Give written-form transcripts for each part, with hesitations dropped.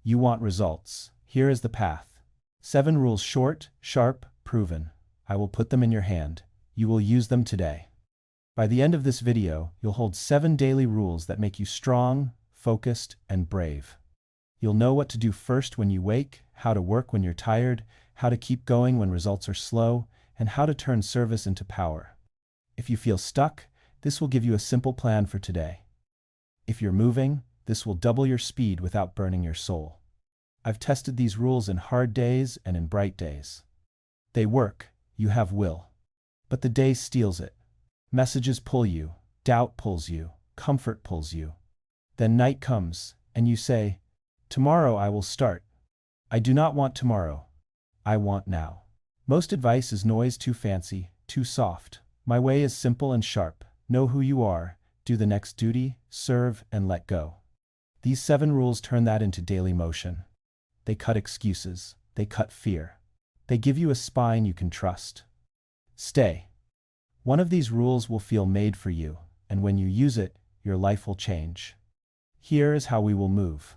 You want results. Here is the path. 7 rules, short, sharp, proven. I will put them in your hand. You will use them today. By the end of this video, you'll hold 7 daily rules that make you strong, focused, and brave. You'll know what to do first when you wake, how to work when you're tired, how to keep going when results are slow, and how to turn service into power. If you feel stuck, this will give you a simple plan for today. If you're moving, this will double your speed without burning your soul. I've tested these rules in hard days and in bright days. They work, you have will. But the day steals it. Messages pull you, doubt pulls you, comfort pulls you. Then night comes, and you say, "Tomorrow I will start." I do not want tomorrow. I want now. Most advice is noise, too fancy, too soft. My way is simple and sharp. Know who you are, do the next duty, serve, and let go. These 7 rules turn that into daily motion. They cut excuses. They cut fear. They give you a spine you can trust. Stay. One of these rules will feel made for you, and when you use it, your life will change. Here is how we will move.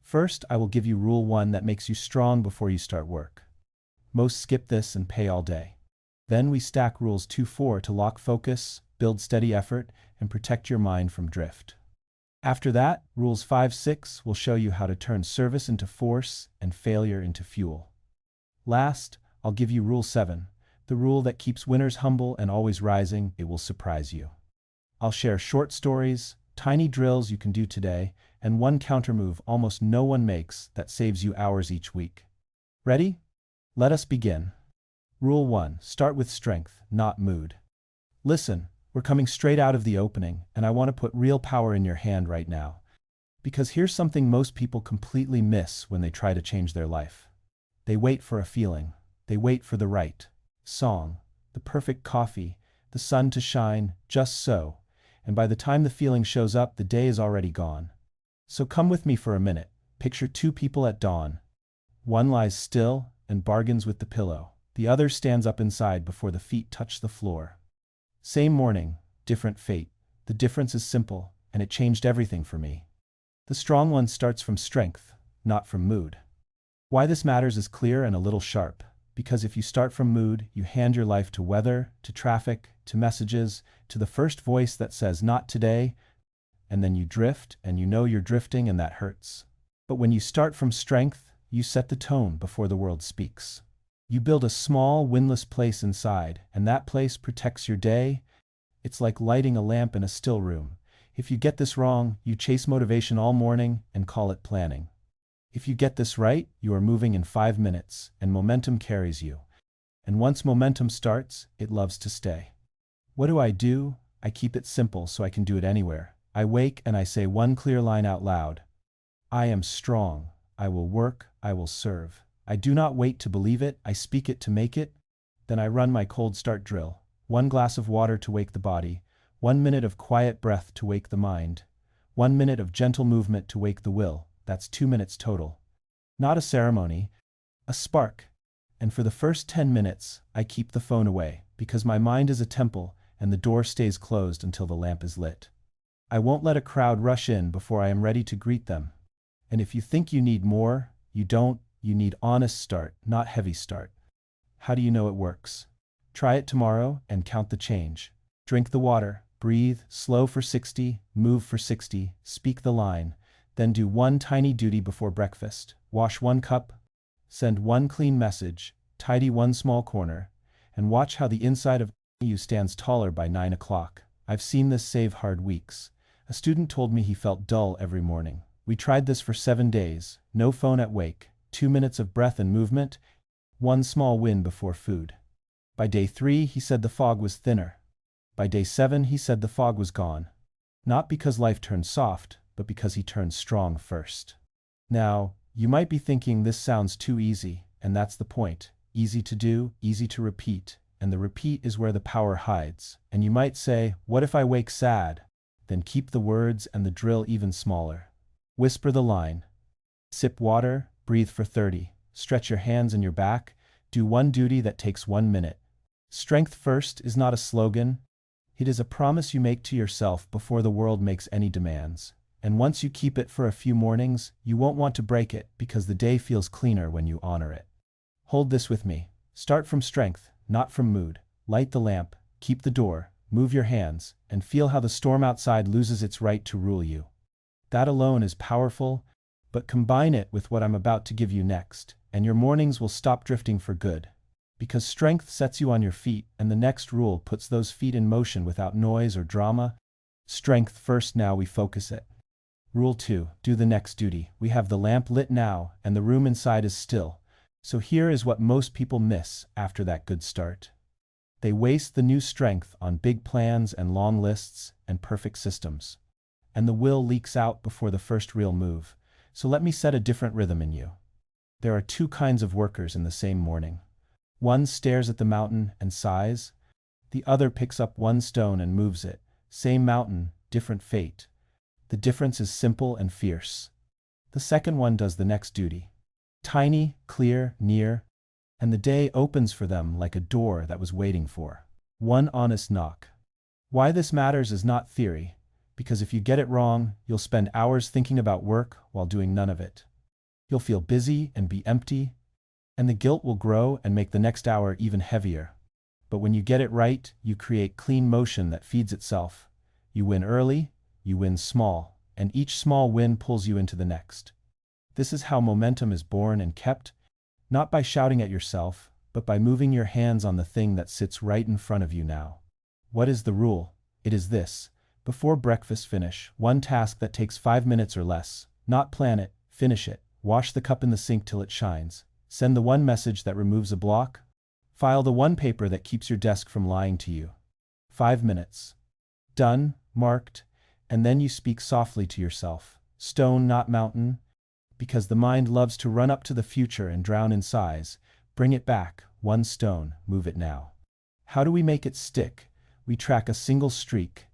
First, I will give you rule 1 that makes you strong before you start work. Most skip this and pay all day. Then we stack rules 2-4 to lock focus, build steady effort, and protect your mind from drift. After that, rules 5-6 will show you how to turn service into force and failure into fuel. Last, I'll give you rule 7, the rule that keeps winners humble and always rising. It will surprise you. I'll share short stories, tiny drills you can do today, and one countermove almost no one makes that saves you hours each week. Ready? Let us begin. Rule 1, start with strength, not mood. Listen, we're coming straight out of the opening, and I want to put real power in your hand right now. Because here's something most people completely miss when they try to change their life. They wait for a feeling. They wait for the right song, the perfect coffee, the sun to shine, just so. And by the time the feeling shows up, the day is already gone. So come with me for a minute. Picture 2 people at dawn. One lies still and bargains with the pillow. The other stands up inside before the feet touch the floor. Same morning, different fate. The difference is simple, and it changed everything for me. The strong one starts from strength, not from mood. Why this matters is clear and a little sharp. Because if you start from mood, you hand your life to weather, to traffic, to messages, to the first voice that says, "Not today," and then you drift, and you know you're drifting, and that hurts. But when you start from strength, you set the tone before the world speaks. You build a small, windless place inside, and that place protects your day. It's like lighting a lamp in a still room. If you get this wrong, you chase motivation all morning and call it planning. If you get this right, you are moving in 5 minutes, and momentum carries you. And once momentum starts, it loves to stay. What do? I keep it simple so I can do it anywhere. I wake and I say one clear line out loud. I am strong. I will work. I will serve. I do not wait to believe it. I speak it to make it. Then I run my cold start drill. 1 glass of water to wake the body. 1 minute of quiet breath to wake the mind. 1 minute of gentle movement to wake the will. That's 2 minutes total. Not a ceremony, a spark. And for the first 10 minutes, I keep the phone away, because my mind is a temple and the door stays closed until the lamp is lit. I won't let a crowd rush in before I am ready to greet them. And if you think you need more, you don't. You need honest start, not heavy start. How do you know it works? Try it tomorrow and count the change. Drink the water, breathe, slow for 60, move for 60, speak the line. Then do 1 tiny duty before breakfast. Wash 1 cup, send 1 clean message, tidy 1 small corner, and watch how the inside of you stands taller by 9 o'clock. I've seen this save hard weeks. A student told me he felt dull every morning. We tried this for 7 days, no phone at wake, 2 minutes of breath and movement, 1 small win before food. By day 3, he said the fog was thinner. By day 7, he said the fog was gone. Not because life turned soft, but because he turned strong first. Now, you might be thinking this sounds too easy, and that's the point. Easy to do, easy to repeat, and the repeat is where the power hides. And you might say, what if I wake sad? Then keep the words and the drill even smaller. Whisper the line. Sip water, breathe for 30. Stretch your hands and your back. Do 1 duty that takes 1 minute. Strength first is not a slogan. It is a promise you make to yourself before the world makes any demands. And once you keep it for a few mornings, you won't want to break it because the day feels cleaner when you honor it. Hold this with me. Start from strength, not from mood. Light the lamp, keep the door, move your hands, and feel how the storm outside loses its right to rule you. That alone is powerful, but combine it with what I'm about to give you next, and your mornings will stop drifting for good. Because strength sets you on your feet, and the next rule puts those feet in motion without noise or drama. Strength first, now we focus it. Rule 2, do the next duty. We have the lamp lit now, and the room inside is still. So here is what most people miss after that good start. They waste the new strength on big plans and long lists and perfect systems. And the will leaks out before the first real move. So let me set a different rhythm in you. There are two kinds of workers in the same morning. One stares at the mountain and sighs. The other picks up one stone and moves it. Same mountain, different fate. The difference is simple and fierce. The second one does the next duty. Tiny, clear, near, and the day opens for them like a door that was waiting for one honest knock. Why this matters is not theory, because if you get it wrong, you'll spend hours thinking about work while doing none of it. You'll feel busy and be empty, and the guilt will grow and make the next hour even heavier. But when you get it right, you create clean motion that feeds itself. You win early, you win small, and each small win pulls you into the next. This is how momentum is born and kept, not by shouting at yourself, but by moving your hands on the thing that sits right in front of you now. What is the rule? It is this. Before breakfast, finish one task that takes 5 minutes or less. Not plan it, finish it. Wash the cup in the sink till it shines. Send the one message that removes a block. File the one paper that keeps your desk from lying to you. 5 minutes. Done, marked, and then you speak softly to yourself. Stone, not mountain. Because the mind loves to run up to the future and drown in sighs. Bring it back, one stone, move it now. How do we make it stick? We track a single streak.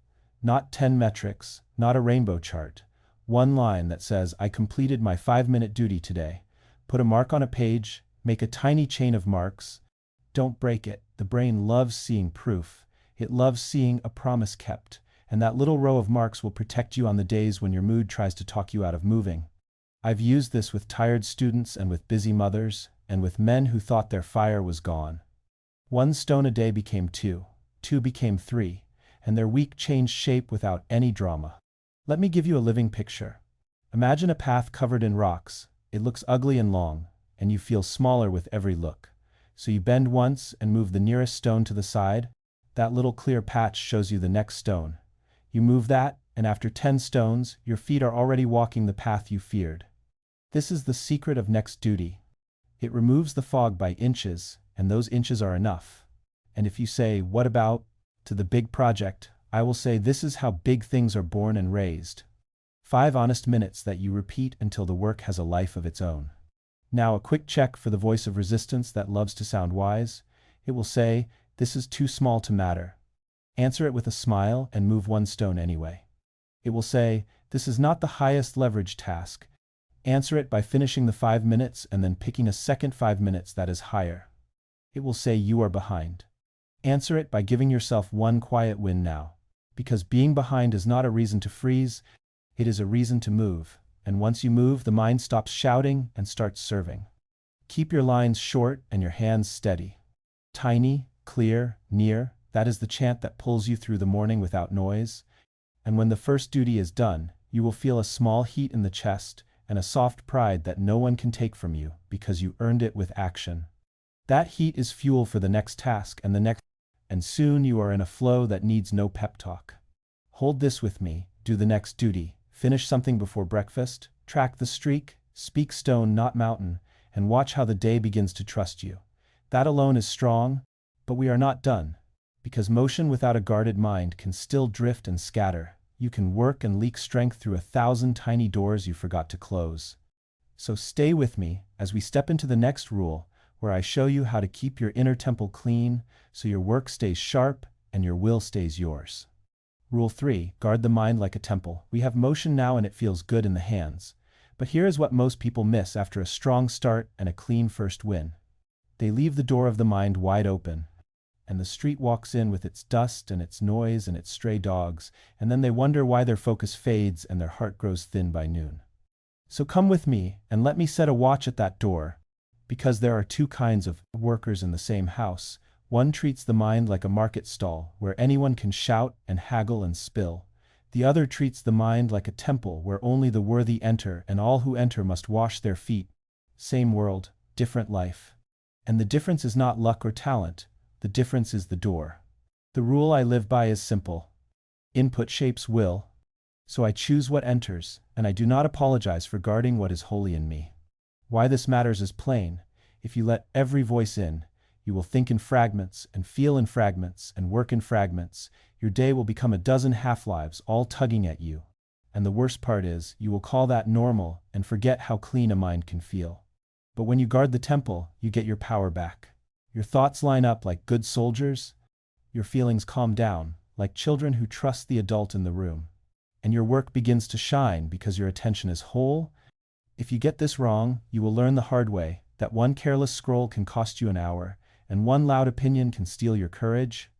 Not 10 metrics, not a rainbow chart. One line that says, I completed my 5-minute duty today. Put a mark on a page, make a tiny chain of marks. Don't break it. The brain loves seeing proof. It loves seeing a promise kept. And that little row of marks will protect you on the days when your mood tries to talk you out of moving. I've used this with tired students and with busy mothers, and with men who thought their fire was gone. 1 stone a day became 2, 2 became 3, and their week changed shape without any drama. Let me give you a living picture. Imagine a path covered in rocks. It looks ugly and long, and you feel smaller with every look. So you bend once and move the nearest stone to the side. That little clear patch shows you the next stone. You move that, and after 10 stones, your feet are already walking the path you feared. This is the secret of next duty. It removes the fog by inches, and those inches are enough. And if you say, what about, to the big project, I will say this is how big things are born and raised. 5 honest minutes that you repeat until the work has a life of its own. Now a quick check for the voice of resistance that loves to sound wise. It will say, this is too small to matter. Answer it with a smile and move 1 stone anyway. It will say, this is not the highest leverage task. Answer it by finishing the 5 minutes and then picking a second 5 minutes that is higher. It will say you are behind. Answer it by giving yourself 1 quiet win now. Because being behind is not a reason to freeze, it is a reason to move. And once you move, the mind stops shouting and starts serving. Keep your lines short and your hands steady. Tiny, clear, near, that is the chant that pulls you through the morning without noise. And when the first duty is done, you will feel a small heat in the chest, and a soft pride that no one can take from you because you earned it with action. That heat is fuel for the next task and the next, and soon you are in a flow that needs no pep talk. Hold this with me, do the next duty, finish something before breakfast, track the streak, speak stone not mountain, and watch how the day begins to trust you. That alone is strong, but we are not done. Because motion without a guarded mind can still drift and scatter. You can work and leak strength through 1,000 tiny doors you forgot to close. So stay with me as we step into the next rule, where I show you how to keep your inner temple clean so your work stays sharp and your will stays yours. Rule 3, guard the mind like a temple. We have motion now and it feels good in the hands. But here is what most people miss after a strong start and a clean first win. They leave the door of the mind wide open. and the street walks in with its dust and its noise and its stray dogs, and then they wonder why their focus fades and their heart grows thin by noon. So come with me, and let me set a watch at that door, because there are two kinds of workers in the same house. One treats the mind like a market stall, where anyone can shout and haggle and spill. The other treats the mind like a temple where only the worthy enter, and all who enter must wash their feet. Same world, different life. And the difference is not luck or talent, the difference is the door. The rule I live by is simple. Input shapes will. So I choose what enters, and I do not apologize for guarding what is holy in me. Why this matters is plain. If you let every voice in, you will think in fragments, and feel in fragments, and work in fragments. Your day will become a dozen half-lives, all tugging at you. And the worst part is, you will call that normal, and forget how clean a mind can feel. But when you guard the temple, you get your power back. Your thoughts line up like good soldiers. Your feelings calm down, like children who trust the adult in the room. And your work begins to shine because your attention is whole. If you get this wrong, you will learn the hard way that one careless scroll can cost you an hour, and one loud opinion can steal your courage.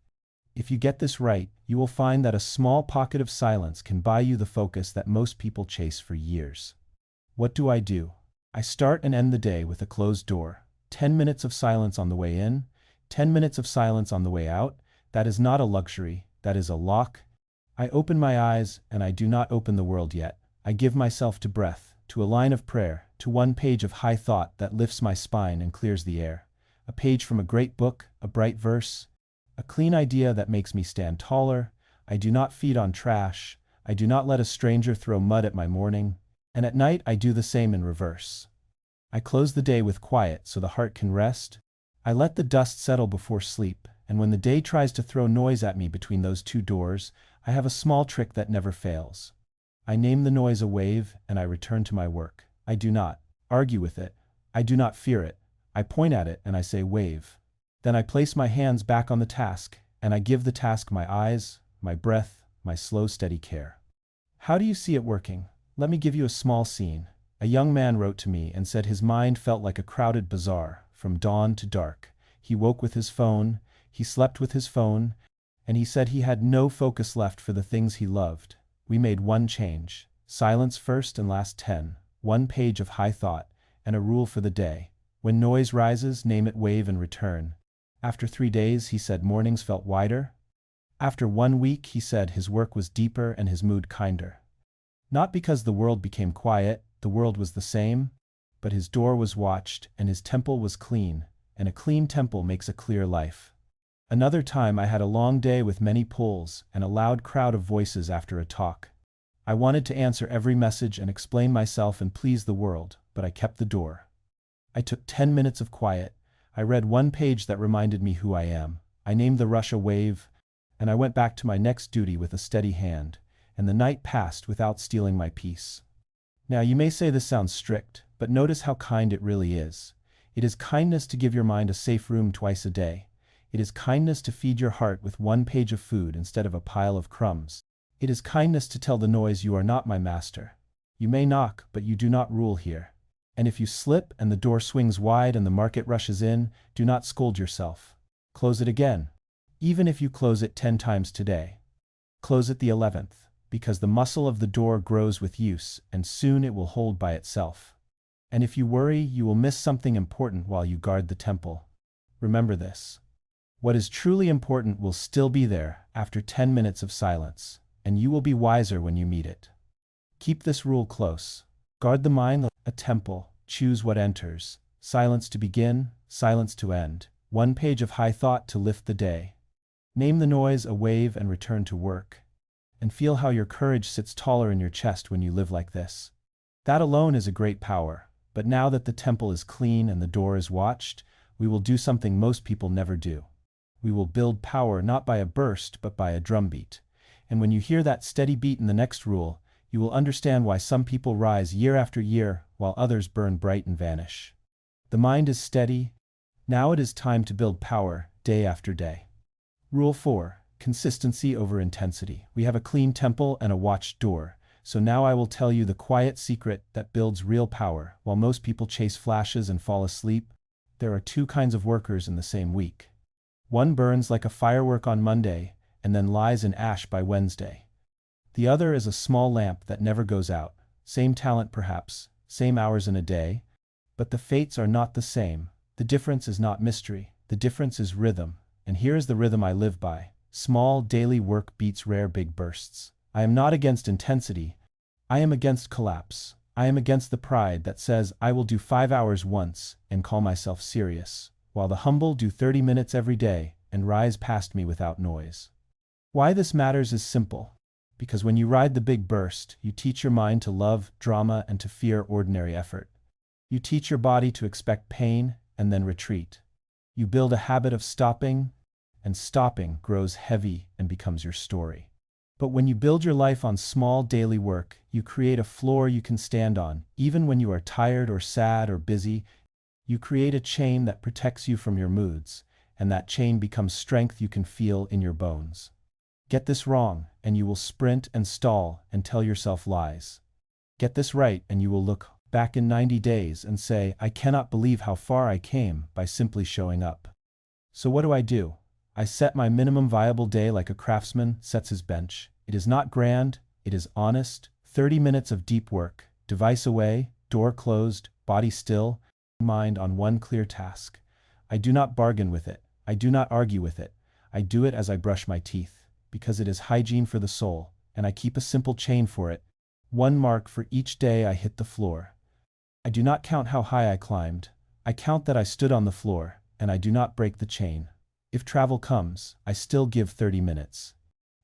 If you get this right, you will find that a small pocket of silence can buy you the focus that most people chase for years. What do? I start and end the day with a closed door. 10 minutes of silence on the way in, 10 minutes of silence on the way out. That is not a luxury, that is a lock. I open my eyes, and I do not open the world yet. I give myself to breath, to a line of prayer, to one page of high thought that lifts my spine and clears the air. A page from a great book, a bright verse, a clean idea that makes me stand taller. I do not feed on trash. I do not let a stranger throw mud at my morning. And at night I do the same in reverse. I close the day with quiet so the heart can rest. I let the dust settle before sleep, and when the day tries to throw noise at me between those two doors, I have a small trick that never fails. I name the noise a wave, and I return to my work. I do not argue with it. I do not fear it. I point at it and I say wave. Then I place my hands back on the task, and I give the task my eyes, my breath, my slow steady care. How do you see it working? Let me give you a small scene. A young man wrote to me and said his mind felt like a crowded bazaar, from dawn to dark. He woke with his phone, he slept with his phone, and he said he had no focus left for the things he loved. We made one change. Silence first and last 10. One page of high thought, and a rule for the day. When noise rises, name it wave and return. After 3 days, he said mornings felt wider. After 1 week, he said his work was deeper and his mood kinder. Not because the world became quiet, the world was the same, but his door was watched and his temple was clean, and a clean temple makes a clear life. Another time I had a long day with many pulls and a loud crowd of voices after a talk. I wanted to answer every message and explain myself and please the world, but I kept the door. I took 10 minutes of quiet. I read one page that reminded me who I am. I named the rush a wave, and I went back to my next duty with a steady hand, and the night passed without stealing my peace. Now you may say this sounds strict, but notice how kind it really is. It is kindness to give your mind a safe room twice a day. It is kindness to feed your heart with 1 page of food instead of a pile of crumbs. It is kindness to tell the noise you are not my master. You may knock, but you do not rule here. And if you slip and the door swings wide and the market rushes in, do not scold yourself. Close it again. Even if you close it 10 times today. Close it the 11th, because the muscle of the door grows with use, and soon it will hold by itself. And if you worry, you will miss something important while you guard the temple. Remember this. What is truly important will still be there after 10 minutes of silence, and you will be wiser when you meet it. Keep this rule close. Guard the mind like a temple. Choose what enters. Silence to begin, silence to end. 1 page of high thought to lift the day. Name the noise a wave and return to work. And feel how your courage sits taller in your chest when you live like this. That alone is a great power. But now that the temple is clean and the door is watched, we will do something most people never do. We will build power not by a burst but by a drumbeat. And when you hear that steady beat in the next rule, you will understand why some people rise year after year while others burn bright and vanish. The mind is steady. Now it is time to build power day after day. Rule 4. Consistency over intensity. We have a clean temple and a watched door. So now I will tell you the quiet secret that builds real power. While most people chase flashes and fall asleep, there are 2 kinds of workers in the same week. One burns like a firework on Monday and then lies in ash by Wednesday. The other is a small lamp that never goes out, same talent perhaps, same hours in a day, but the fates are not the same. The difference is not mystery, the difference is rhythm, and here is the rhythm I live by. Small daily work beats rare big bursts. I am not against intensity, I am against collapse. I am against the pride that says I will do 5 hours once and call myself serious, while the humble do 30 minutes every day and rise past me without noise. Why this matters is simple. Because when you ride the big burst, you teach your mind to love drama and to fear ordinary effort. You teach your body to expect pain and then retreat. You build a habit of stopping, and stopping grows heavy and becomes your story. But when you build your life on small daily work, you create a floor you can stand on, even when you are tired or sad or busy. You create a chain that protects you from your moods, and that chain becomes strength you can feel in your bones. Get this wrong, and you will sprint and stall and tell yourself lies. Get this right, and you will look back in 90 days and say, I cannot believe how far I came by simply showing up. So what do? I set my minimum viable day like a craftsman sets his bench. It is not grand, it is honest. 30 minutes of deep work, device away, door closed, body still, mind on one clear task. I do not bargain with it, I do not argue with it. I do it as I brush my teeth, because it is hygiene for the soul, and I keep a simple chain for it. One mark for each day I hit the floor. I do not count how high I climbed, I count that I stood on the floor, and I do not break the chain. If travel comes, I still give 30 minutes.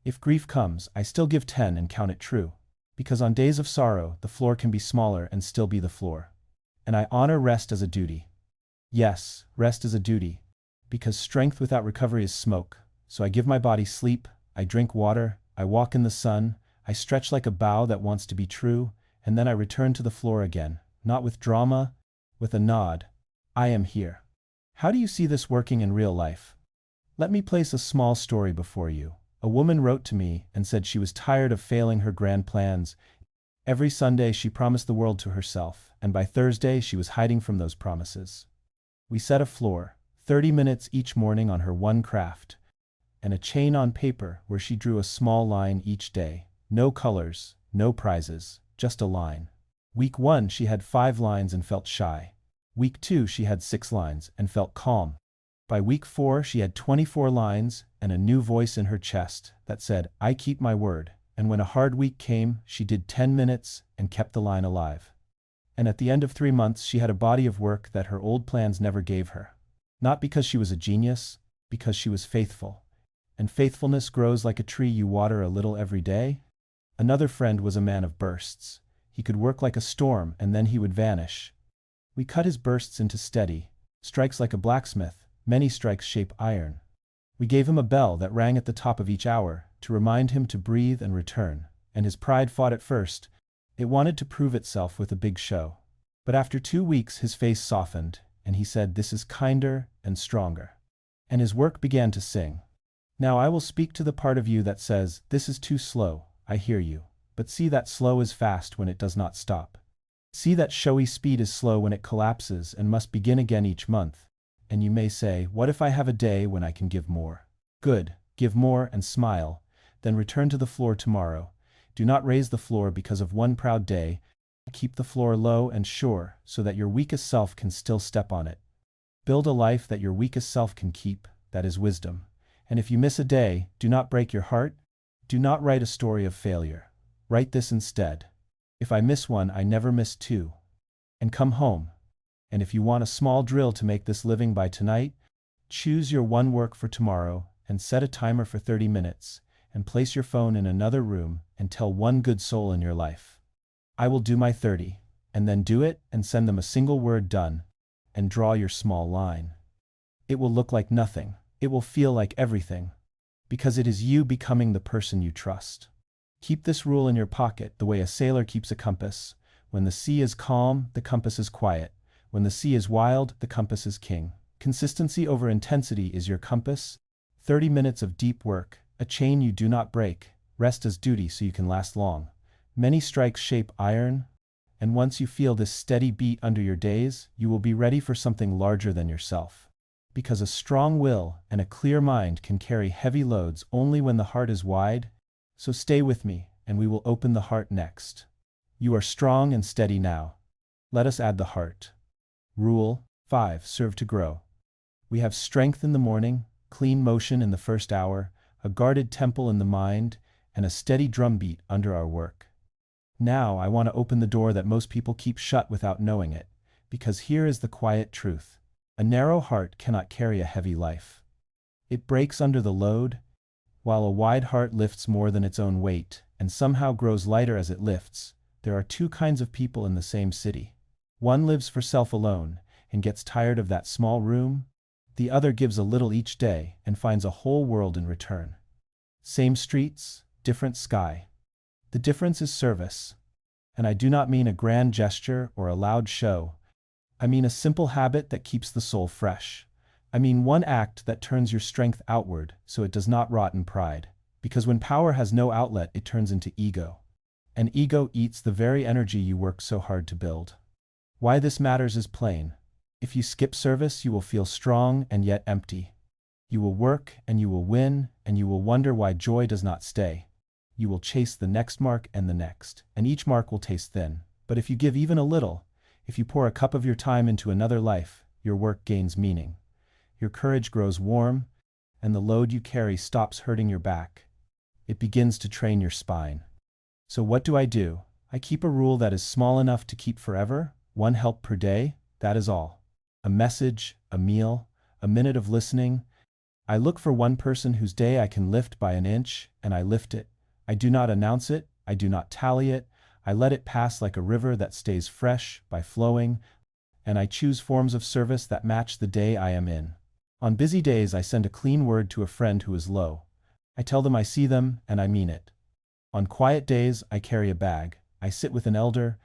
If grief comes, I still give 10 and count it true. Because on days of sorrow, the floor can be smaller and still be the floor. And I honor rest as a duty. Yes, rest is a duty. Because strength without recovery is smoke. So I give my body sleep, I drink water, I walk in the sun, I stretch like a bough that wants to be true, and then I return to the floor again, not with drama, with a nod. I am here. How do you see this working in real life? Let me place a small story before you. A woman wrote to me and said she was tired of failing her grand plans. Every Sunday she promised the world to herself, and by Thursday she was hiding from those promises. We set a floor, 30 minutes each morning on her one craft, and a chain on paper where she drew a small line each day. No colors, no prizes, just a line. Week 1 she had 5 lines and felt shy. Week 2 she had 6 lines and felt calm. By week 4 she had 24 lines and a new voice in her chest that said, I keep my word, and when a hard week came, she did 10 minutes and kept the line alive. And at the end of 3 months she had a body of work that her old plans never gave her. Not because she was a genius, because she was faithful. And faithfulness grows like a tree you water a little every day. Another friend was a man of bursts. He could work like a storm and then he would vanish. We cut his bursts into steady strikes like a blacksmith. Many strikes shape iron. We gave him a bell that rang at the top of each hour to remind him to breathe and return, and his pride fought at first. It wanted to prove itself with a big show. But after 2 weeks his face softened, and he said, this is kinder and stronger. And his work began to sing. Now I will speak to the part of you that says, this is too slow, I hear you. But see that slow is fast when it does not stop. See that showy speed is slow when it collapses and must begin again each month. And you may say, what if I have a day when I can give more? Good, give more and smile, then return to the floor tomorrow. Do not raise the floor because of one proud day. Keep the floor low and sure so that your weakest self can still step on it. Build a life that your weakest self can keep, that is wisdom. And if you miss a day, do not break your heart. Do not write a story of failure. Write this instead. If I miss one, I never miss 2. And come home. And if you want a small drill to make this living by tonight, choose your one work for tomorrow and set a timer for 30 minutes and place your phone in another room and tell one good soul in your life, I will do my 30, and then do it and send them a single word done and draw your small line. It will look like nothing. It will feel like everything because it is you becoming the person you trust. Keep this rule in your pocket the way a sailor keeps a compass. When the sea is calm, the compass is quiet. When the sea is wild, the compass is king. Consistency over intensity is your compass. 30 minutes of deep work, a chain you do not break. Rest as duty so you can last long. Many strikes shape iron, and once you feel this steady beat under your days, you will be ready for something larger than yourself. because a strong will and a clear mind can carry heavy loads only when the heart is wide. So stay with me, and we will open the heart next. You are strong and steady now. Let us add the heart. Rule 5. Serve to grow. We have strength in the morning, clean motion in the first hour, a guarded temple in the mind, and a steady drumbeat under our work. Now I want to open the door that most people keep shut without knowing it, because here is the quiet truth. A narrow heart cannot carry a heavy life. It breaks under the load, while a wide heart lifts more than its own weight, and somehow grows lighter as it lifts. There are two kinds of people in the same city. One lives for self alone, and gets tired of that small room. The other gives a little each day, and finds a whole world in return. Same streets, different sky. The difference is service. And I do not mean a grand gesture or a loud show. I mean a simple habit that keeps the soul fresh. I mean one act that turns your strength outward so it does not rot in pride. Because when power has no outlet, it turns into ego. And ego eats the very energy you worked so hard to build. Why this matters is plain. If you skip service, you will feel strong and yet empty. You will work and you will win, and you will wonder why joy does not stay. You will chase the next mark and the next, and each mark will taste thin. But if you give even a little, if you pour a cup of your time into another life, your work gains meaning. Your courage grows warm, and the load you carry stops hurting your back. It begins to train your spine. So what do? I keep a rule that is small enough to keep forever, 1 help per day, that is all. A message, a meal, a minute of listening. I look for one person whose day I can lift by an inch, and I lift it. I do not announce it, I do not tally it, I let it pass like a river that stays fresh by flowing, and I choose forms of service that match the day I am in. On busy days I send a clean word to a friend who is low. I tell them I see them, and I mean it. On quiet days I carry a bag, I sit with an elder,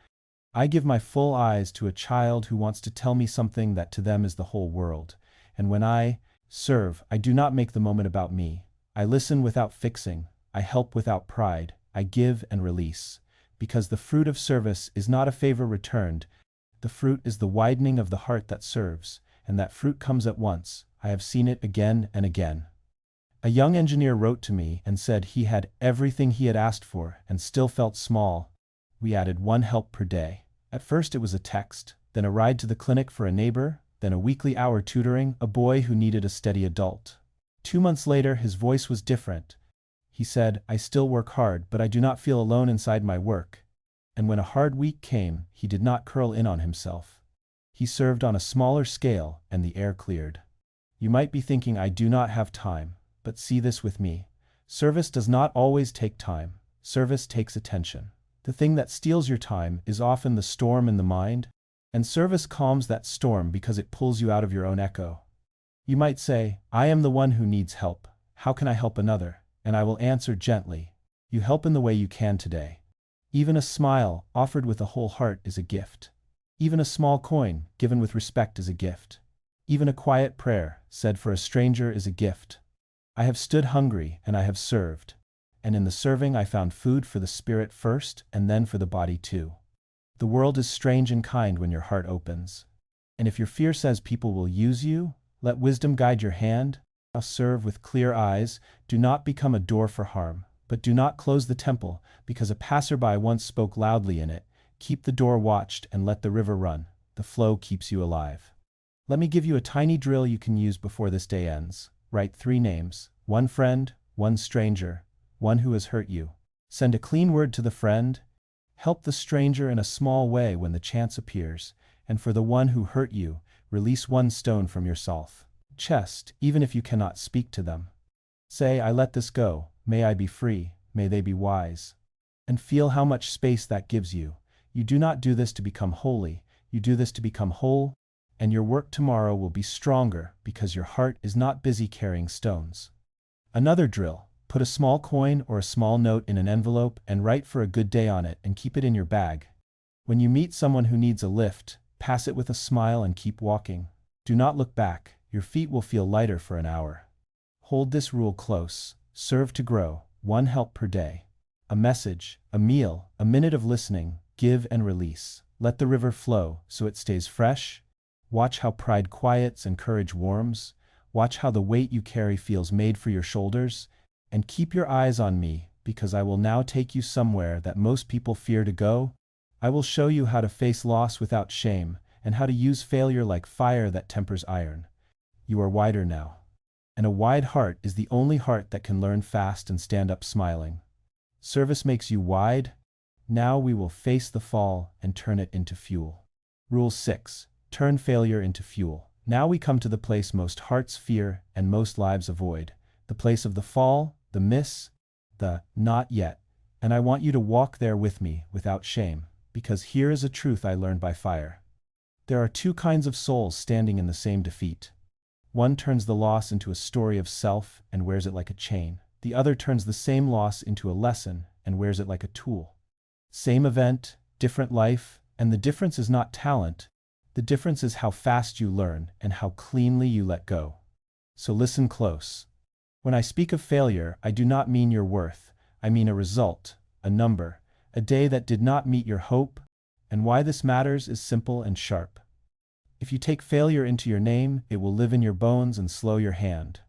I give my full eyes to a child who wants to tell me something that to them is the whole world. And when I serve, I do not make the moment about me. I listen without fixing. I help without pride. I give and release. Because the fruit of service is not a favor returned. The fruit is the widening of the heart that serves, and that fruit comes at once. I have seen it again and again. A young engineer wrote to me and said he had everything he had asked for and still felt small. We added 1 help per day. At first it was a text, then a ride to the clinic for a neighbor, then a weekly hour tutoring a boy who needed a steady adult. 2 months later his voice was different. He said, I still work hard, but I do not feel alone inside my work. And when a hard week came, he did not curl in on himself. He served on a smaller scale, and the air cleared. You might be thinking I do not have time, but see this with me. Service does not always take time. Service takes attention. The thing that steals your time is often the storm in the mind, and service calms that storm because it pulls you out of your own echo. You might say, I am the one who needs help. How can I help another? And I will answer gently. You help in the way you can today. Even a smile, offered with a whole heart, is a gift. Even a small coin, given with respect, is a gift. Even a quiet prayer, said for a stranger, is a gift. I have stood hungry, and I have served. And in the serving I found food for the spirit first, and then for the body too. The world is strange and kind when your heart opens. And if your fear says people will use you, let wisdom guide your hand. Serve with clear eyes, do not become a door for harm, but do not close the temple, because a passerby once spoke loudly in it. Keep the door watched and let the river run. The flow keeps you alive. Let me give you a tiny drill you can use before this day ends. Write 3 names, 1 friend, 1 stranger, 1 who has hurt you. Send a clean word to the friend. Help the stranger in a small way when the chance appears, and for the one who hurt you, release 1 stone from yourself. Chest, even if you cannot speak to them. Say, I let this go, may I be free, may they be wise. And feel how much space that gives you. You do not do this to become holy, you do this to become whole, and your work tomorrow will be stronger because your heart is not busy carrying stones. Another drill, put a small coin or a small note in an envelope and write for a good day on it and keep it in your bag. When you meet someone who needs a lift, pass it with a smile and keep walking. Do not look back. Your feet will feel lighter for an hour. Hold this rule close. Serve to grow, 1 help per day. A message, a meal, a minute of listening, give and release. Let the river flow so it stays fresh. Watch how pride quiets and courage warms. Watch how the weight you carry feels made for your shoulders, and keep your eyes on me, because I will now take you somewhere that most people fear to go. I will show you how to face loss without shame, and how to use failure like fire that tempers iron. You are wider now. And a wide heart is the only heart that can learn fast and stand up smiling. Service makes you wide. Now we will face the fall and turn it into fuel. Rule 6. Turn failure into fuel. Now we come to the place most hearts fear and most lives avoid. The place of the fall, the miss, the not yet. And I want you to walk there with me without shame, because here is a truth I learned by fire. There are two kinds of souls standing in the same defeat. One turns the loss into a story of self and wears it like a chain. The other turns the same loss into a lesson and wears it like a tool. Same event, different life, and the difference is not talent. The difference is how fast you learn and how cleanly you let go. So listen close. When I speak of failure, I do not mean your worth. I mean a result, a number, a day that did not meet your hope. And why this matters is simple and sharp. If you take failure into your name, it will live in your bones and slow your hand.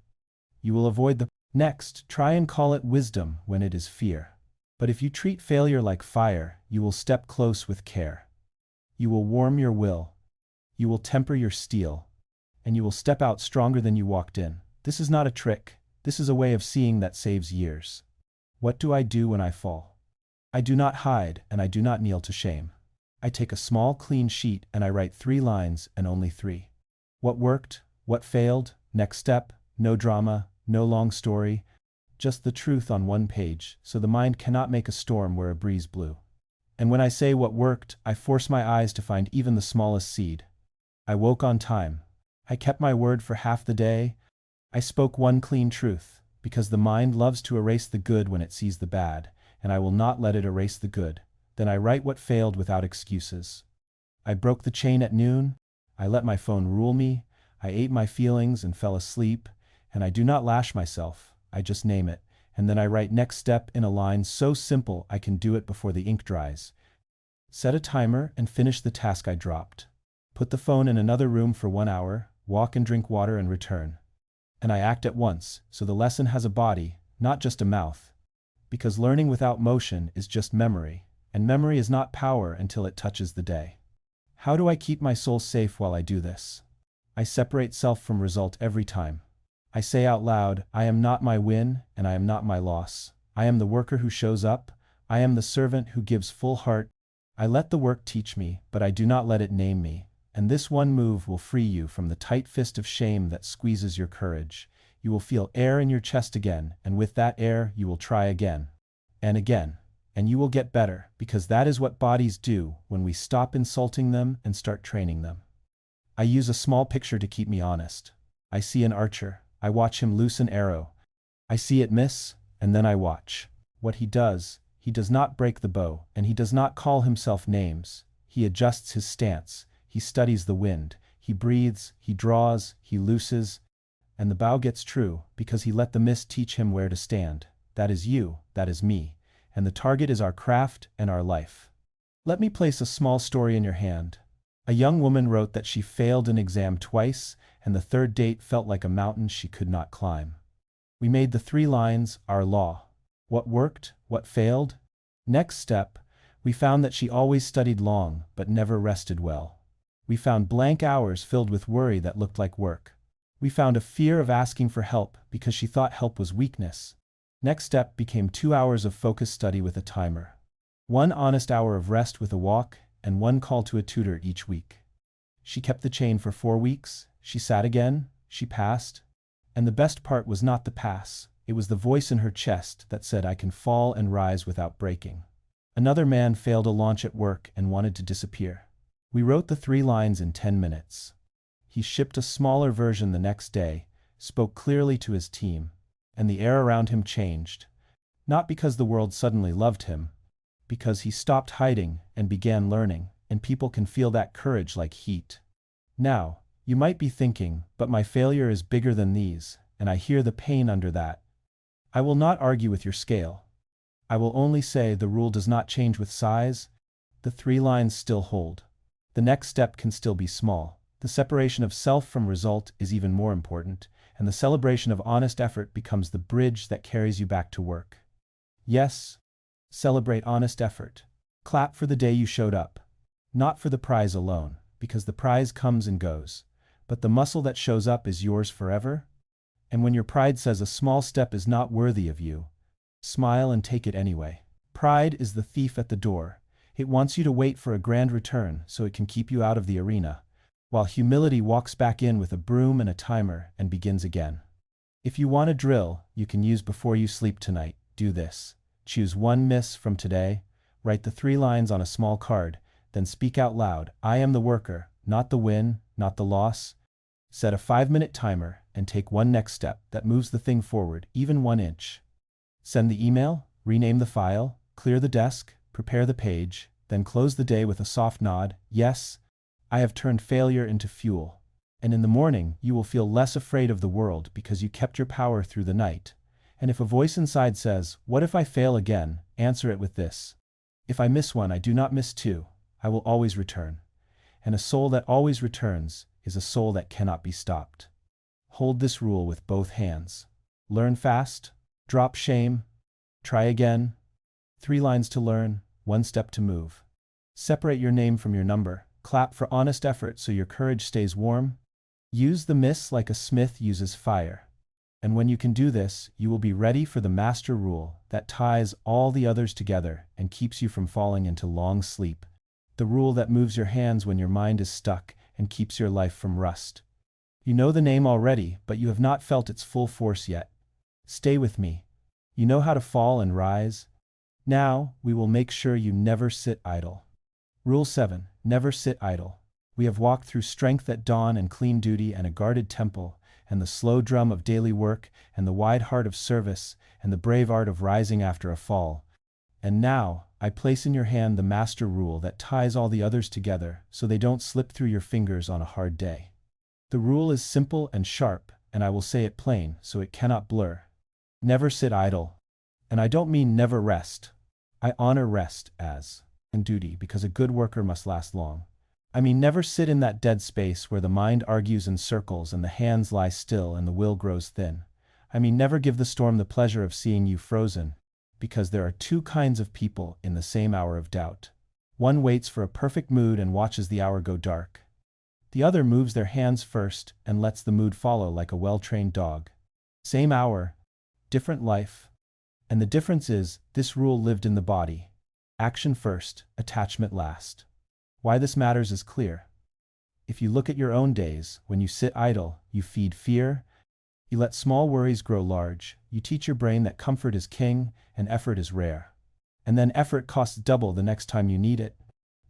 You will avoid the next. Try and call it wisdom when it is fear. But if you treat failure like fire, you will step close with care. You will warm your will. You will temper your steel. And you will step out stronger than you walked in. This is not a trick. This is a way of seeing that saves years. What do I do when I fall? I do not hide, and I do not kneel to shame. I take a small clean sheet and I write 3 lines and only 3. What worked? What failed? Next step? No drama, no long story. Just the truth on one page, so the mind cannot make a storm where a breeze blew. And when I say what worked, I force my eyes to find even the smallest seed. I woke on time. I kept my word for half the day. I spoke one clean truth, because the mind loves to erase the good when it sees the bad, and I will not let it erase the good. Then I write what failed without excuses. I broke the chain at noon. I let my phone rule me. I ate my feelings and fell asleep, and I do not lash myself. I just name it, and then I write next step in a line so simple I can do it before the ink dries. Set a timer and finish the task I dropped. Put the phone in another room for 1 hour, walk and drink water and return. And I act at once, so the lesson has a body, not just a mouth. Because learning without motion is just memory, and memory is not power until it touches the day. How do I keep my soul safe while I do this? I separate self from result every time. I say out loud, I am not my win, and I am not my loss. I am the worker who shows up. I am the servant who gives full heart. I let the work teach me, but I do not let it name me. And this one move will free you from the tight fist of shame that squeezes your courage. You will feel air in your chest again, and with that air, you will try again. And again. And you will get better, because that is what bodies do when we stop insulting them and start training them. I use a small picture to keep me honest. I see an archer. I watch him loose an arrow. I see it miss, and then I watch. What he does not break the bow, and he does not call himself names. He adjusts his stance. He studies the wind. He breathes, he draws, he looses. And the bow gets true, because he let the miss teach him where to stand. That is you, that is me. And the target is our craft and our life. Let me place a small story in your hand. A young woman wrote that she failed an exam twice, and the third date felt like a mountain she could not climb. We made the 3 lines our law. What worked? What failed? Next step, we found that she always studied long, but never rested well. We found blank hours filled with worry that looked like work. We found a fear of asking for help because she thought help was weakness. Next step became 2 hours of focused study with a timer. 1 honest hour of rest with a walk, and 1 call to a tutor each week. She kept the chain for 4 weeks, she sat again, she passed. And the best part was not the pass, it was the voice in her chest that said I can fall and rise without breaking. Another man failed a launch at work and wanted to disappear. We wrote the 3 lines in 10 minutes. He shipped a smaller version the next day, spoke clearly to his team, and the air around him changed. Not because the world suddenly loved him, because he stopped hiding and began learning, and people can feel that courage like heat. Now, you might be thinking, but my failure is bigger than these, and I hear the pain under that. I will not argue with your scale. I will only say the rule does not change with size. The 3 lines still hold. The next step can still be small. The separation of self from result is even more important, and the celebration of honest effort becomes the bridge that carries you back to work. Yes, celebrate honest effort. Clap for the day you showed up. Not for the prize alone, because the prize comes and goes, but the muscle that shows up is yours forever. And when your pride says a small step is not worthy of you, smile and take it anyway. Pride is the thief at the door. It wants you to wait for a grand return so it can keep you out of the arena, while humility walks back in with a broom and a timer and begins again. If you want a drill you can use before you sleep tonight, do this. Choose one miss from today, write the 3 lines on a small card, then speak out loud, I am the worker, not the win, not the loss. Set a 5-minute timer and take one next step that moves the thing forward, even 1 inch. Send the email, rename the file, clear the desk, prepare the page, then close the day with a soft nod, yes, I have turned failure into fuel. And in the morning you will feel less afraid of the world because you kept your power through the night. And if a voice inside says, what if I fail again, answer it with this. If I miss one I do not miss 2, I will always return. And a soul that always returns is a soul that cannot be stopped. Hold this rule with both hands. Learn fast, drop shame, try again. 3 lines to learn, 1 step to move. Separate your name from your number, clap for honest effort so your courage stays warm. Use the miss like a smith uses fire. And when you can do this, you will be ready for the master rule that ties all the others together and keeps you from falling into long sleep. The rule that moves your hands when your mind is stuck and keeps your life from rust. You know the name already, but you have not felt its full force yet. Stay with me. You know how to fall and rise. Now, we will make sure you never sit idle. Rule 7. Never sit idle. We have walked through strength at dawn and clean duty and a guarded temple, and the slow drum of daily work, and the wide heart of service, and the brave art of rising after a fall. And now, I place in your hand the master rule that ties all the others together so they don't slip through your fingers on a hard day. The rule is simple and sharp, and I will say it plain so it cannot blur. Never sit idle. And I don't mean never rest. I honor rest as a duty because a good worker must last long. I mean never sit in that dead space where the mind argues in circles and the hands lie still and the will grows thin. I mean never give the storm the pleasure of seeing you frozen, because there are 2 kinds of people in the same hour of doubt. One waits for a perfect mood and watches the hour go dark. The other moves their hands first and lets the mood follow like a well-trained dog. Same hour, different life. And the difference is, this rule lived in the body. Action first, attachment last. Why this matters is clear. If you look at your own days, when you sit idle, you feed fear, you let small worries grow large, you teach your brain that comfort is king and effort is rare. And then effort costs double the next time you need it.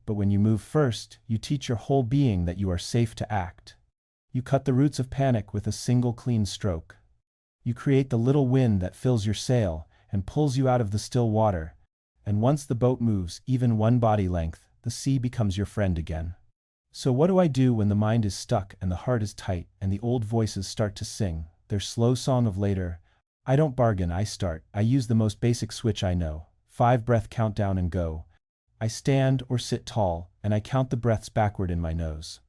But when you move first, you teach your whole being that you are safe to act. You cut the roots of panic with a single clean stroke. You create the little wind that fills your sail and pulls you out of the still water. And once the boat moves even 1 body length, the sea becomes your friend again. So what do I do when the mind is stuck and the heart is tight and the old voices start to sing their slow song of later? I don't bargain, I start. I use the most basic switch I know. 5 breath countdown and go. I stand or sit tall and I count the breaths backward in my nose.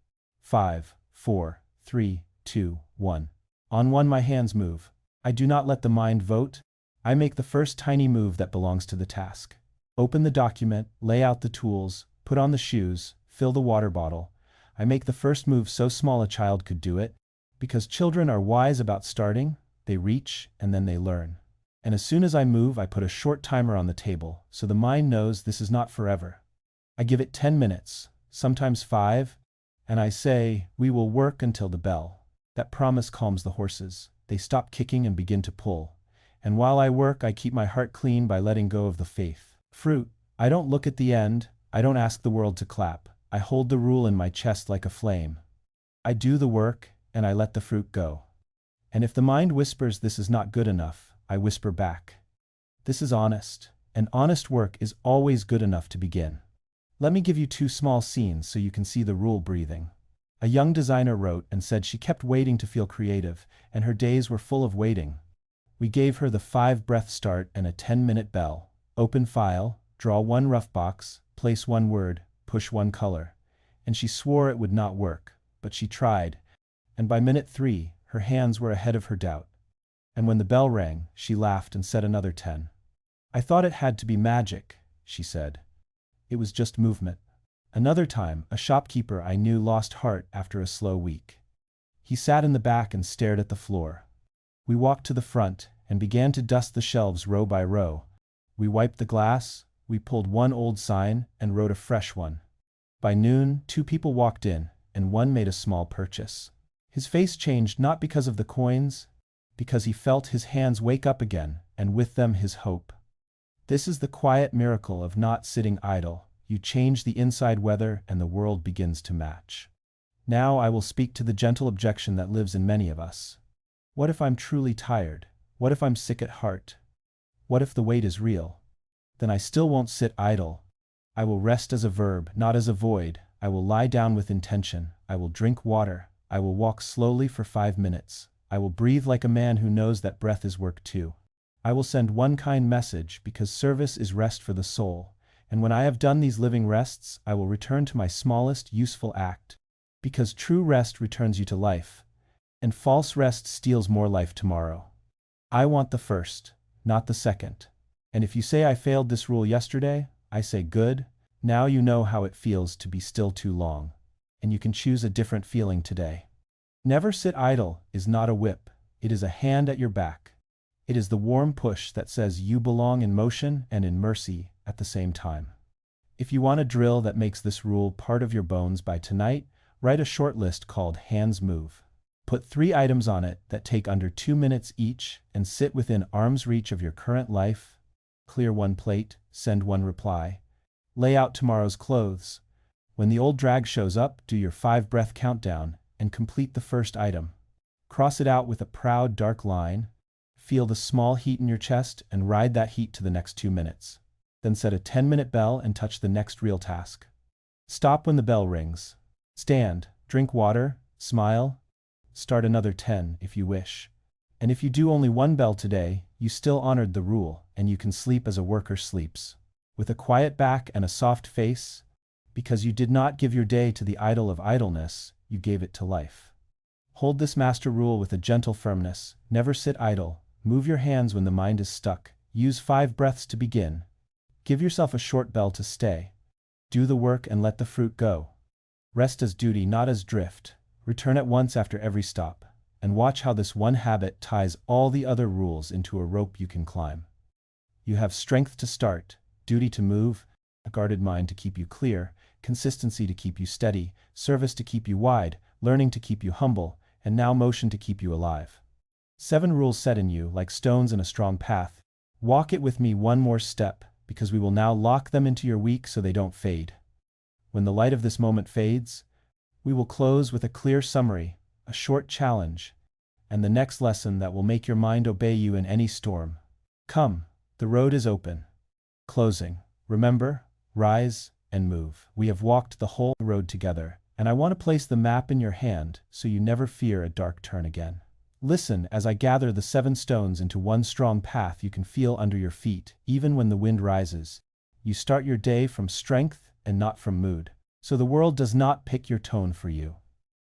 5, 4, 3, 2, 1. On 1 my hands move. I do not let the mind vote. I make the first tiny move that belongs to the task. Open the document, lay out the tools, put on the shoes, fill the water bottle. I make the first move so small a child could do it. Because children are wise about starting, they reach and then they learn. And as soon as I move, I put a short timer on the table, so the mind knows this is not forever. I give it 10 minutes, sometimes 5, and I say, we will work until the bell. That promise calms the horses. They stop kicking and begin to pull. And while I work, I keep my heart clean by letting go of the faith. Fruit. I don't look at the end. I don't ask the world to clap. I hold the rule in my chest like a flame. I do the work, and I let the fruit go. And if the mind whispers this is not good enough, I whisper back. This is honest, and honest work is always good enough to begin. Let me give you 2 small scenes so you can see the rule breathing. A young designer wrote and said she kept waiting to feel creative, and her days were full of waiting. We gave her the 5-breath start and a 10-minute bell. Open file, draw 1 rough box, place 1 word, push 1 color. And she swore it would not work, but she tried. And by minute 3, her hands were ahead of her doubt. And when the bell rang, she laughed and said another 10. I thought it had to be magic, she said. It was just movement. Another time, a shopkeeper I knew lost heart after a slow week. He sat in the back and stared at the floor. We walked to the front and began to dust the shelves row by row. We wiped the glass, we pulled one old sign and wrote a fresh one. By noon, 2 people walked in, and one made a small purchase. His face changed not because of the coins, because he felt his hands wake up again, and with them his hope. This is the quiet miracle of not sitting idle. You change the inside weather and the world begins to match. Now I will speak to the gentle objection that lives in many of us. What if I'm truly tired? What if I'm sick at heart? What if the weight is real? Then I still won't sit idle. I will rest as a verb, not as a void. I will lie down with intention. I will drink water. I will walk slowly for 5 minutes. I will breathe like a man who knows that breath is work too. I will send one kind message because service is rest for the soul. And when I have done these living rests, I will return to my smallest useful act. Because true rest returns you to life. And false rest steals more life tomorrow. I want the first, not the second. And if you say I failed this rule yesterday, I say good. Now you know how it feels to be still too long. And you can choose a different feeling today. Never sit idle is not a whip. It is a hand at your back. It is the warm push that says you belong in motion and in mercy at the same time. If you want a drill that makes this rule part of your bones by tonight, write a short list called Hands Move. Put 3 items on it that take under 2 minutes each and sit within arm's reach of your current life. Clear 1 plate, send 1 reply. Lay out tomorrow's clothes. When the old drag shows up, do your 5-breath countdown and complete the first item. Cross it out with a proud dark line. Feel the small heat in your chest and ride that heat to the next 2 minutes. Then set a 10-minute bell and touch the next real task. Stop when the bell rings. Stand, drink water, smile. Start another 10 if you wish. And if you do only 1 bell today, you still honored the rule, and you can sleep as a worker sleeps. With a quiet back and a soft face, because you did not give your day to the idol of idleness, you gave it to life. Hold this master rule with a gentle firmness. Never sit idle. Move your hands when the mind is stuck. Use 5 breaths to begin. Give yourself a short bell to stay. Do the work and let the fruit go. Rest as duty, not as drift. Return at once after every stop, and watch how this one habit ties all the other rules into a rope you can climb. You have strength to start, duty to move, a guarded mind to keep you clear, consistency to keep you steady, service to keep you wide, learning to keep you humble, and now motion to keep you alive. 7 rules set in you like stones in a strong path. Walk it with me one more step, because we will now lock them into your week so they don't fade. When the light of this moment fades, we will close with a clear summary, a short challenge, and the next lesson that will make your mind obey you in any storm. Come, the road is open. Closing. Remember, rise and move. We have walked the whole road together, and I want to place the map in your hand so you never fear a dark turn again. Listen as I gather the 7 stones into one strong path you can feel under your feet, even when the wind rises. You start your day from strength and not from mood. So the world does not pick your tone for you.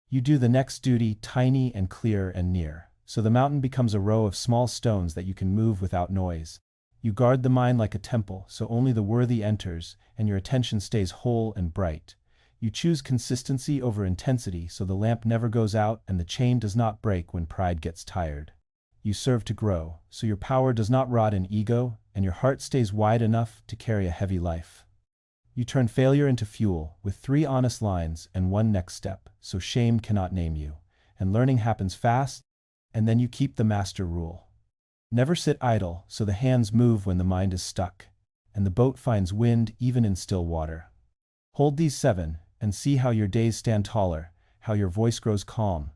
You do the next duty tiny and clear and near. So the mountain becomes a row of small stones that you can move without noise. You guard the mind like a temple, so only the worthy enters, and your attention stays whole and bright. You choose consistency over intensity, so the lamp never goes out and the chain does not break when pride gets tired. You serve to grow, so your power does not rot in ego, and your heart stays wide enough to carry a heavy life. You turn failure into fuel, with 3 honest lines and 1 next step, so shame cannot name you. And learning happens fast, and then you keep the master rule. Never sit idle, so the hands move when the mind is stuck, and the boat finds wind even in still water. Hold these 7, and see how your days stand taller, how your voice grows calm,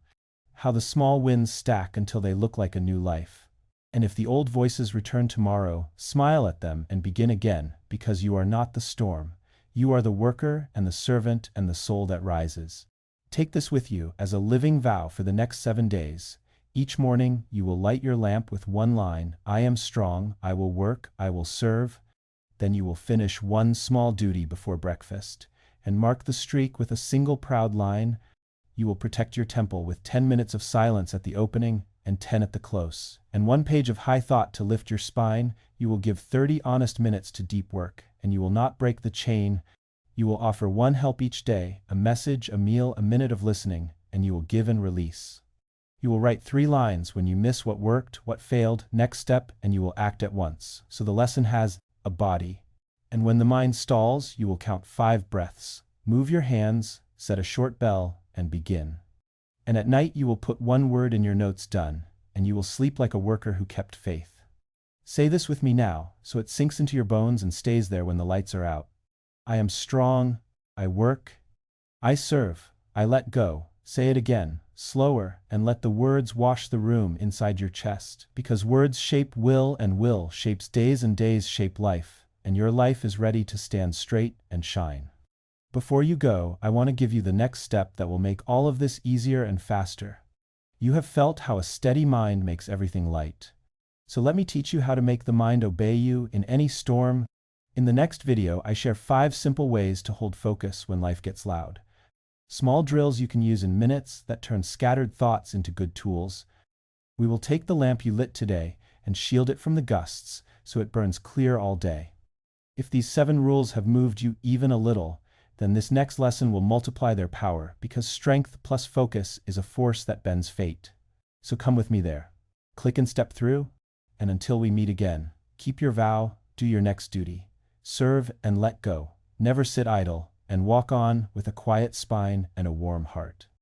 how the small wins stack until they look like a new life. And if the old voices return tomorrow, smile at them and begin again, because you are not the storm. You are the worker and the servant and the soul that rises. Take this with you as a living vow for the next 7 days. Each morning you will light your lamp with 1 line, I am strong, I will work, I will serve. Then you will finish 1 small duty before breakfast, and mark the streak with a single proud line, you will protect your temple with 10 minutes of silence at the opening and 10 at the close, and 1 page of high thought to lift your spine. You will give 30 honest minutes to deep work, and you will not break the chain. You will offer 1 help each day, a message, a meal, a minute of listening, and you will give and release. You will write 3 lines when you miss what worked, what failed, next step, and you will act at once. So the lesson has a body. And when the mind stalls, you will count 5 breaths. Move your hands, set a short bell, and begin. And at night you will put 1 word in your notes, done, and you will sleep like a worker who kept faith. Say this with me now, so it sinks into your bones and stays there when the lights are out. I am strong, I work, I serve, I let go. Say it again, slower, and let the words wash the room inside your chest, because words shape will, and will shapes days, and days shape life, and your life is ready to stand straight and shine. Before you go, I want to give you the next step that will make all of this easier and faster. You have felt how a steady mind makes everything light. So let me teach you how to make the mind obey you in any storm. In the next video, I share 5 simple ways to hold focus when life gets loud. Small drills you can use in minutes that turn scattered thoughts into good tools. We will take the lamp you lit today and shield it from the gusts so it burns clear all day. If these 7 rules have moved you even a little, then this next lesson will multiply their power, because strength plus focus is a force that bends fate. So come with me there. Click and step through, and until we meet again, keep your vow, do your next duty, serve and let go, never sit idle, and walk on with a quiet spine and a warm heart.